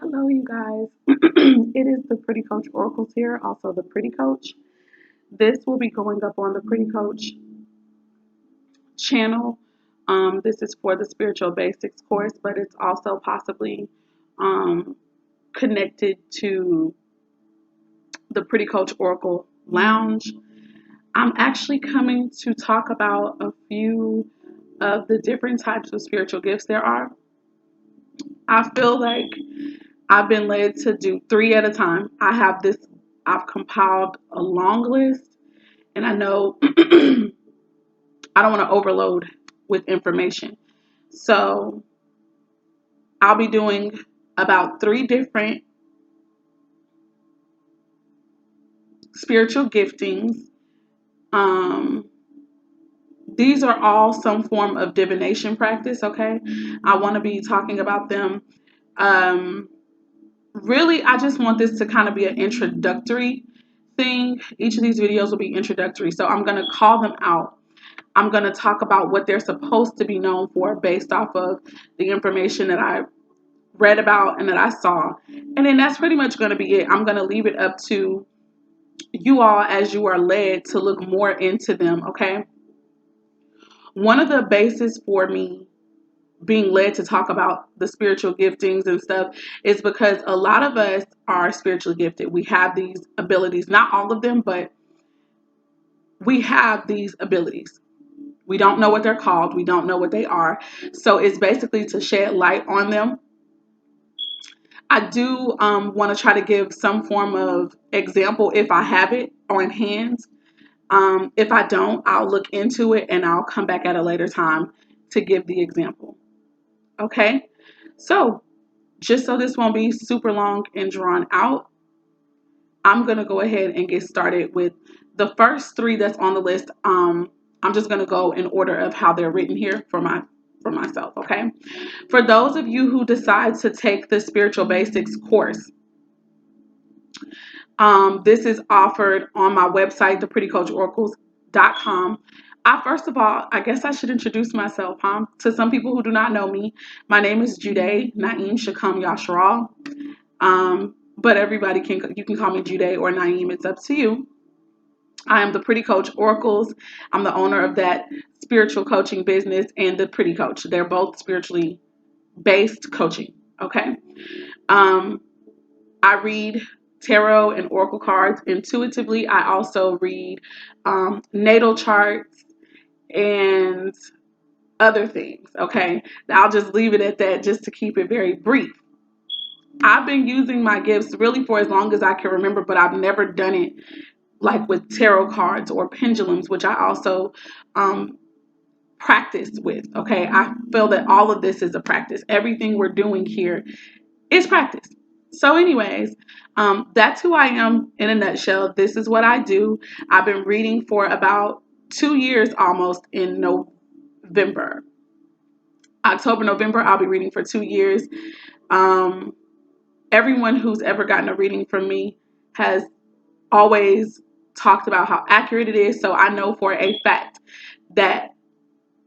Hello, you guys. It is the Pretty Coach Oracles here, also the Pretty Coach. This will be going up on the Pretty Coach channel. This is for the Spiritual Basics course, but it's also possibly um, connected to the Pretty Coach Oracle Lounge. I'm actually coming to talk about a few of the different types of spiritual gifts there are. I feel like I've been led to do three at a time. I've compiled a long list, and I know I don't want to overload with information. So I'll be doing about three different spiritual giftings. Um, these are all some form of divination practice, okay? I want to be talking about them. Um, really, I just want this to kind of be an introductory thing. Each of these videos will be introductory. So I'm going to call them out. I'm going to talk about what they're supposed to be known for based off of the information that I read about and that I saw. And then that's pretty much going to be it. I'm going to leave it up to you all as you are led to look more into them, okay? One of the bases for me being led to talk about the spiritual giftings and stuff is because a lot of us are spiritually gifted. We have these abilities, not all of them, but we have these abilities. We don't know what they're called. We don't know what they are. So it's basically to shed light on them. I do want to try to give some form of example if I have it on hand. If I don't, I'll look into it and I'll come back at a later time to give the example. Okay? So, just so this won't be super long and drawn out, I'm going to go ahead and get started with the first three that's on the list. I'm just going to go in order of how they're written here for myself, okay? For those of you who decide to take the Spiritual Basics course, this is offered on my website, theprettycoachoracles.com. First of all, I guess I should introduce myself, huh? To some people who do not know me, my name is Jude Naeem Shakam Yasharal. But you can call me Jude or Naeem. It's up to you. I am the Pretty Coach Oracles. I'm the owner of that spiritual coaching business and the Pretty Coach. They're both spiritually based coaching. Okay. Um, I read tarot and oracle cards intuitively. I also read natal charts and other things. Okay. I'll just leave it at that just to keep it very brief. I've been using my gifts really for as long as I can remember, but I've never done it like with tarot cards or pendulums, which I also practice with. Okay. I feel that all of this is a practice. Everything we're doing here is practice. So, anyways, that's who I am in a nutshell. This is what I do. I've been reading for about 2 years almost in November. October, November, I'll be reading for 2 years. Um, Everyone who's ever gotten a reading from me has always talked about how accurate it is. So I know for a fact that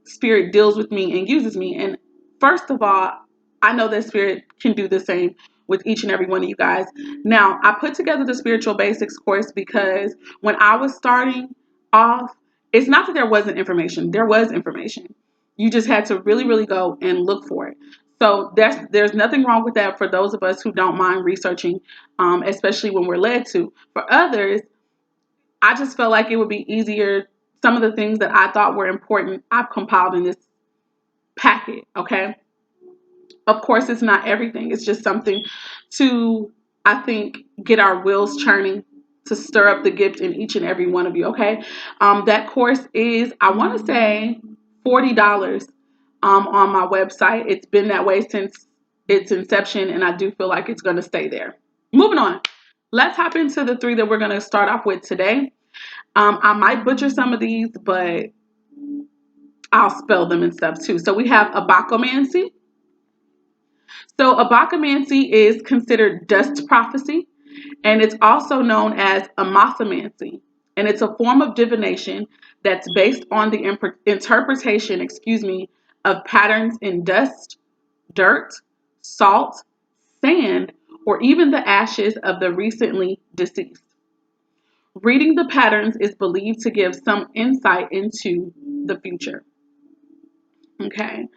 Spirit deals with me and uses me. And first of all, I know that Spirit can do the same with each and every one of you guys. Now, I put together the Spiritual Basics course because when I was starting off, it's not that there wasn't information. There was information. You just had to really, really go and look for it. So there's nothing wrong with that for those of us who don't mind researching, especially when we're led to. For others, I just felt like it would be easier. Some of the things that I thought were important, I've compiled in this packet, okay? Of course, it's not everything. It's just something to, I think, get our wheels churning to stir up the gift in each and every one of you, okay? That course is, I want to say, $40 on my website. It's been that way since its inception, and I do feel like it's going to stay there. Moving on. Let's hop into the three that we're going to start off with today. I might butcher some of these, but I'll spell them and stuff too. So we have abacomancy. So abacomancy is considered dust prophecy, and it's also known as amathamancy. And it's a form of divination that's based on the interpretation, of patterns in dust, dirt, salt, sand, or even the ashes of the recently deceased. Reading the patterns is believed to give some insight into the future. Okay.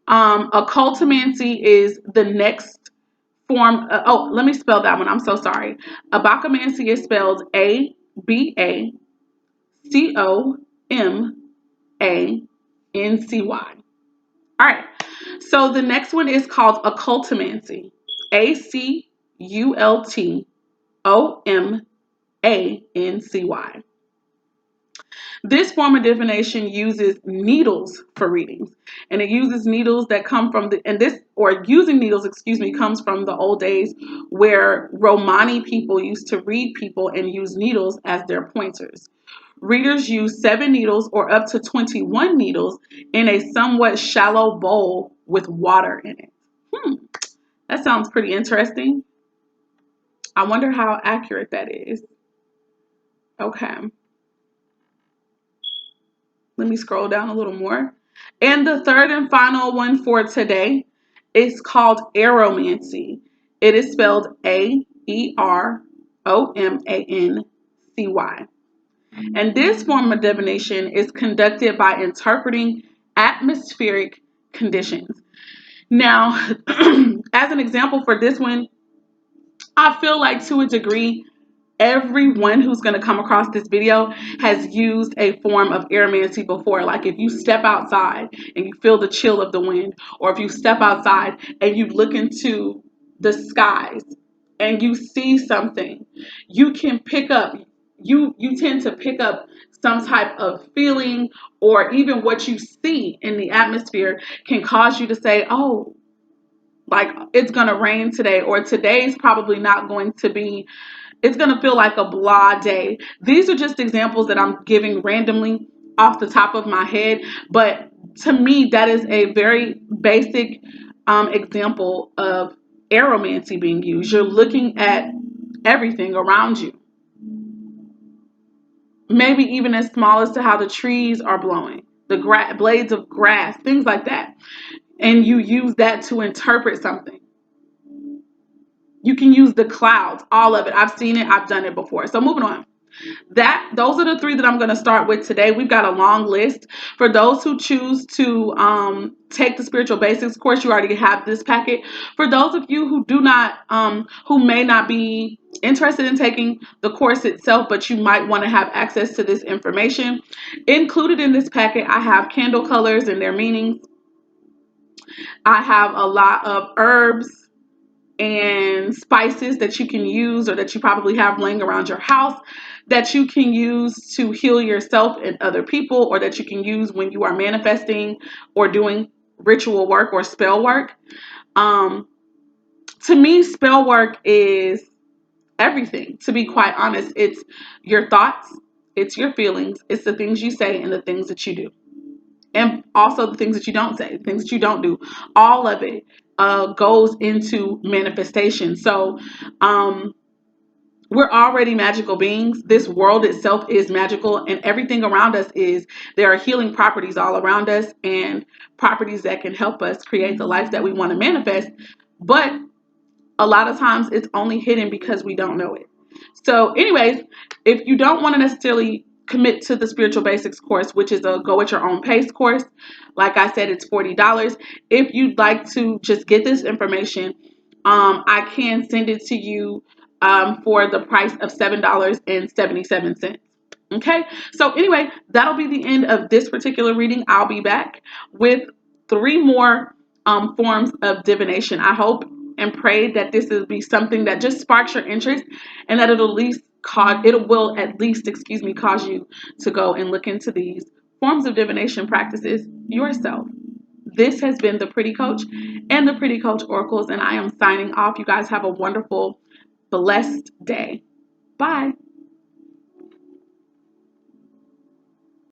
Occultomancy is the next form. Let me spell that one. I'm so sorry. Abacamancy is spelled Abacomancy. All right. So the next one is called occultomancy. Acultomancy. This form of divination uses needles for readings, and it uses needles that come from using needles, comes from the old days where Romani people used to read people and use needles as their pointers. Readers use 7 needles or up to 21 needles in a somewhat shallow bowl with water in it. That sounds pretty interesting. I wonder how accurate that is. Okay. Let me scroll down a little more. And the third and final one for today is called aromancy. It is spelled Aeromancy. And this form of divination is conducted by interpreting atmospheric conditions. Now, as an example for this one, I feel like to a degree, everyone who's going to come across this video has used a form of aromancy before. Like if you step outside and you feel the chill of the wind, or if you step outside and you look into the skies and you see something, you can pick up, you tend to pick up some type of feeling, or even what you see in the atmosphere can cause you to say, oh, like it's going to rain today, or today's probably not going to be, it's going to feel like a blah day. These are just examples that I'm giving randomly off the top of my head. But to me, that is a very basic example of aromancy being used. You're looking at everything around you. Maybe even as small as to how the trees are blowing, the blades of grass, things like that. And you use that to interpret something. You can use the clouds, all of it. I've seen it. I've done it before. So moving on. Those are the 3 that I'm going to start with today. We've got a long list. For those who choose to take the spiritual basics course, you already have this packet. For those of you who do not, who may not be interested in taking the course itself, but you might want to have access to this information, included in this packet, I have candle colors and their meanings. I have a lot of herbs and spices that you can use, or that you probably have laying around your house, that you can use to heal yourself and other people, or that you can use when you are manifesting or doing ritual work or spell work. To me, spell work is everything, to be quite honest. It's your thoughts, it's your feelings, it's the things you say and the things that you do. And also the things that you don't say, the things that you don't do. All of it goes into manifestation. So we're already magical beings. This world itself is magical, and everything around us is. There are healing properties all around us, and properties that can help us create the life that we want to manifest. But a lot of times it's only hidden because we don't know it. So anyways, if you don't want to necessarily commit to the spiritual basics course, which is a go at your own pace course, like I said, it's $40. If you'd like to just get this information, I can send it to you for the price of $7.77. Okay, so anyway, that'll be the end of this particular reading. I'll be back with 3 more forms of divination. I hope and pray that this will be something that just sparks your interest, and that it'll at least cause you to go and look into these forms of divination practices yourself. This has been the Pretty Coach and the Pretty Coach Oracles, and I am signing off. You guys have a wonderful, blessed day. Bye.